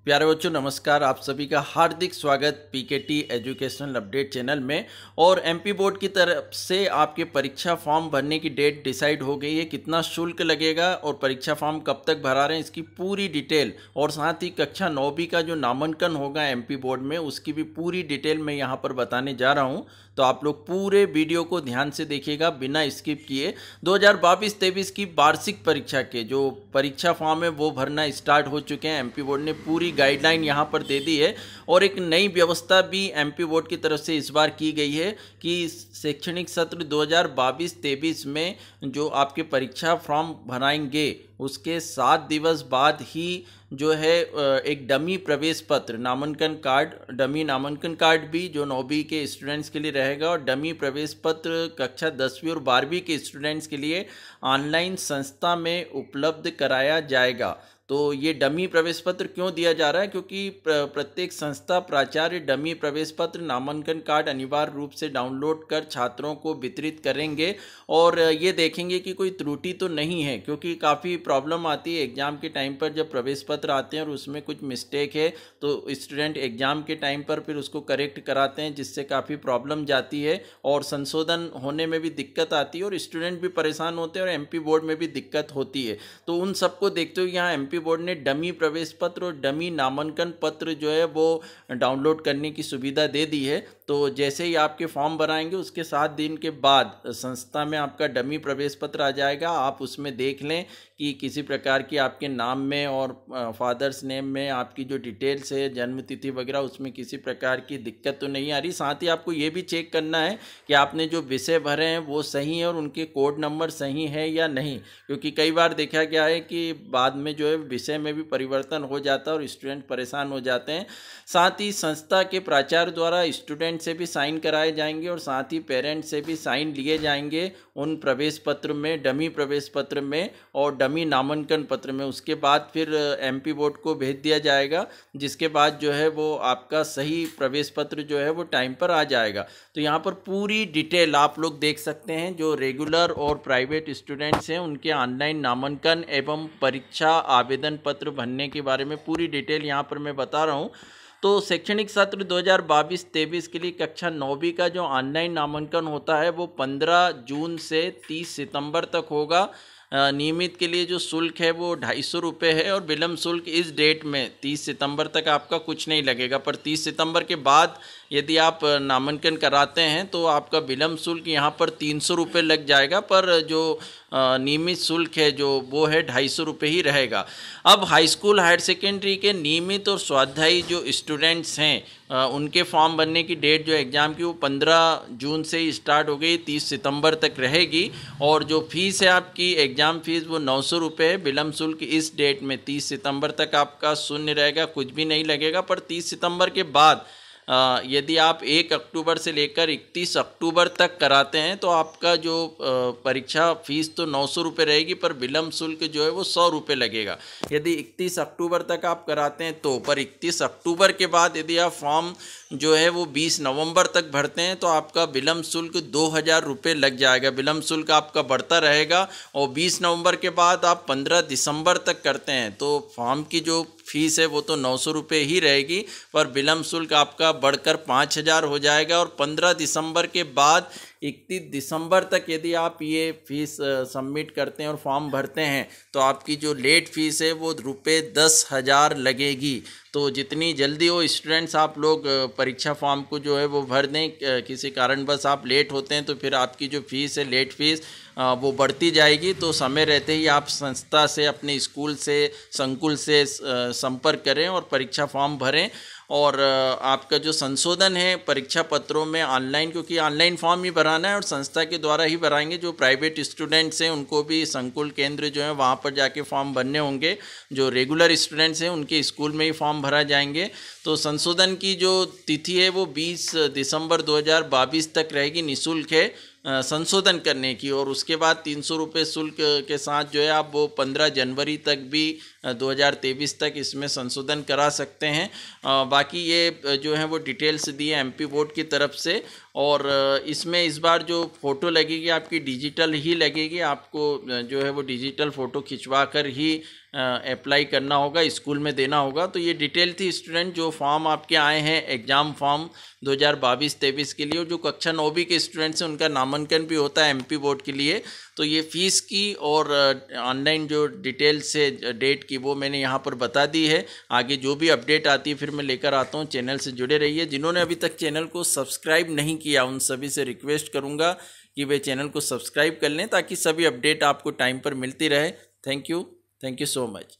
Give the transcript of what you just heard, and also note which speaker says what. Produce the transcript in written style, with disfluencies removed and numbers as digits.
Speaker 1: प्यारे बच्चों नमस्कार। आप सभी का हार्दिक स्वागत पीकेटी एजुकेशनल अपडेट चैनल में। और एमपी बोर्ड की तरफ से आपके परीक्षा फॉर्म भरने की डेट डिसाइड हो गई है, कितना शुल्क लगेगा और परीक्षा फॉर्म कब तक भरा रहे हैं इसकी पूरी डिटेल, और साथ ही कक्षा 9वीं का जो नामांकन होगा एमपी बोर्ड में उसकी भी पूरी डिटेल मैं यहाँ पर बताने जा रहा हूँ। तो आप लोग पूरे वीडियो को ध्यान से देखिएगा बिना स्किप किए। 2022-23 की वार्षिक परीक्षा के जो परीक्षा फॉर्म है वो भरना स्टार्ट हो चुके हैं। एमपी बोर्ड ने पूरी गाइडलाइन यहाँ पर दे दी है और एक नई व्यवस्था भी एमपी बोर्ड की तरफ से इस बार की गई है कि शैक्षणिक सत्र 2022-23 में जो आपके परीक्षा फॉर्म भराएंगे उसके 7 दिवस बाद ही जो है एक डमी प्रवेश पत्र नामांकन कार्ड, डमी नामांकन कार्ड भी जो 9वीं के स्टूडेंट्स के लिए रहेगा और डमी प्रवेश पत्र कक्षा 10वीं और 12वीं के स्टूडेंट्स के लिए ऑनलाइन संस्था में उपलब्ध कराया जाएगा। तो ये डमी प्रवेश पत्र क्यों दिया जा रहा है, क्योंकि प्रत्येक संस्था प्राचार्य डमी प्रवेश पत्र नामांकन कार्ड अनिवार्य रूप से डाउनलोड कर छात्रों को वितरित करेंगे और ये देखेंगे कि कोई त्रुटि तो नहीं है, क्योंकि काफ़ी प्रॉब्लम आती है एग्ज़ाम के टाइम पर जब प्रवेश पत्र आते हैं और उसमें कुछ मिस्टेक है तो स्टूडेंट एग्ज़ाम के टाइम पर फिर उसको करेक्ट कराते हैं, जिससे काफ़ी प्रॉब्लम जाती है और संशोधन होने में भी दिक्कत आती है और स्टूडेंट भी परेशान होते हैं और एमपी बोर्ड में भी दिक्कत होती है। तो उन सबको देखते हुए यहाँ एमपी बोर्ड ने डमी प्रवेश पत्र और डमी नामांकन पत्र जो है वो डाउनलोड करने की सुविधा दे दी है। तो जैसे ही आपके फॉर्म भराएंगे उसके 7 दिन के बाद संस्था में आपका डमी प्रवेश पत्र आ जाएगा। आप उसमें देख लें कि किसी प्रकार की आपके नाम में और फादर्स नेम में आपकी जो डिटेल्स है जन्म तिथि वगैरह उसमें किसी प्रकार की दिक्कत तो नहीं आ रही। साथ ही आपको ये भी चेक करना है कि आपने जो विषय भरे हैं वो सही है और उनके कोड नंबर सही है या नहीं, क्योंकि कई बार देखा गया है कि बाद में जो है विषय में भी परिवर्तन हो जाता है और स्टूडेंट परेशान हो जाते हैं। साथ ही संस्था के प्राचार्य द्वारा स्टूडेंट से भी साइन कराए जाएंगे और साथ ही पेरेंट्स से भी साइन लिए जाएंगे उन प्रवेश पत्र में, डमी प्रवेश पत्र में और डमी नामांकन पत्र में। उसके बाद फिर एमपी बोर्ड को भेज दिया जाएगा, जिसके बाद जो है वो आपका सही प्रवेश पत्र जो है वो टाइम पर आ जाएगा। तो यहाँ पर पूरी डिटेल आप लोग देख सकते हैं। जो रेगुलर और प्राइवेट स्टूडेंट्स हैं उनके ऑनलाइन नामांकन एवं परीक्षा आवेदन पत्र भरने के बारे में पूरी डिटेल यहाँ पर मैं बता रहा हूँ। तो शैक्षणिक सत्र 2022-23 के लिए कक्षा 9वीं का जो ऑनलाइन नामांकन होता है वो 15 जून से 30 सितंबर तक होगा। नियमित के लिए जो शुल्क है वो 250 रुपये है और विलम्ब शुल्क इस डेट में 30 सितंबर तक आपका कुछ नहीं लगेगा, पर 30 सितंबर के बाद यदि आप नामांकन कराते हैं तो आपका विलम्ब शुल्क यहाँ पर 300 रुपये लग जाएगा, पर जो नियमित शुल्क है जो वो है 250 रुपये ही रहेगा। अब हाई स्कूल हायर सेकेंडरी के नियमित और स्वाध्यायी जो स्टूडेंट्स हैं उनके फॉर्म भरने की डेट जो एग्ज़ाम की वो 15 जून से ही स्टार्ट हो गई, 30 सितंबर तक रहेगी। और जो फीस है आपकी एग्ज़ाम फीस वो 900 रुपये है। विलम्ब शुल्क इस डेट में 30 सितंबर तक आपका शून्य रहेगा, कुछ भी नहीं लगेगा। पर 30 सितंबर के बाद यदि आप 1 अक्टूबर से लेकर 31 अक्टूबर तक कराते हैं तो आपका जो परीक्षा फीस तो 900 रुपये रहेगी, पर विलम्ब शुल्क जो है वो 100 रुपये लगेगा यदि 31 अक्टूबर तक आप कराते हैं तो। पर 31 अक्टूबर के बाद यदि आप फॉर्म जो है वो 20 नवंबर तक भरते हैं तो आपका विलम्ब शुल्क 2000 रुपये लग जाएगा। विलम्ब शुल्क आपका बढ़ता रहेगा और 20 नवंबर के बाद आप 15 दिसंबर तक करते हैं तो फॉर्म की जो फीस है वो तो 900 रुपये ही रहेगी, पर विलम्ब शुल्क आपका बढ़कर 5000 हो जाएगा। और 15 दिसंबर के बाद 31 दिसंबर तक यदि आप ये फीस सबमिट करते हैं और फॉर्म भरते हैं तो आपकी जो लेट फीस है वो रुपये 10,000 लगेगी। तो जितनी जल्दी हो स्टूडेंट्स आप लोग परीक्षा फॉर्म को जो है वो भर दें। किसी कारणवश आप लेट होते हैं तो फिर आपकी जो फीस है लेट फीस वो बढ़ती जाएगी। तो समय रहते ही आप संस्था से, अपने स्कूल से, संकुल से संपर्क करें और परीक्षा फॉर्म भरें। और आपका जो संशोधन है परीक्षा पत्रों में ऑनलाइन, क्योंकि ऑनलाइन फॉर्म ही भराना है और संस्था के द्वारा ही भराएंगे। जो प्राइवेट स्टूडेंट्स हैं उनको भी संकुल केंद्र जो है वहाँ पर जाके फॉर्म भरने होंगे। जो रेगुलर स्टूडेंट्स हैं उनके स्कूल में ही फॉर्म भरा जाएंगे। तो संशोधन की जो तिथि है वो 20 दिसंबर 2022 तक रहेगी, निःशुल्क है संशोधन करने की। और उसके बाद 300 रुपये शुल्क के साथ जो है आप वो 15 जनवरी तक भी 2023 तक इसमें संशोधन करा सकते हैं। बाकी ये जो है वो डिटेल्स दी है एमपी बोर्ड की तरफ से। और इसमें इस बार जो फ़ोटो लगेगी आपकी डिजिटल ही लगेगी, आपको जो है वो डिजिटल फ़ोटो खिंचवा कर ही अप्लाई करना होगा, स्कूल में देना होगा। तो ये डिटेल थी स्टूडेंट, जो फॉर्म आपके आए हैं एग्ज़ाम फॉर्म 2022-23 के लिए, और जो कक्षा 9वीं के स्टूडेंट्स हैं उनका नामांकन भी होता है एमपी बोर्ड के लिए। तो ये फ़ीस की और ऑनलाइन जो डिटेल्स है डेट की वो मैंने यहाँ पर बता दी है। आगे जो भी अपडेट आती है फिर मैं लेकर आता हूँ। चैनल से जुड़े रहिए। जिन्होंने अभी तक चैनल को सब्सक्राइब नहीं किया उन सभी से रिक्वेस्ट करूँगा कि वे चैनल को सब्सक्राइब कर लें ताकि सभी अपडेट आपको टाइम पर मिलती रहे। Thank you so much.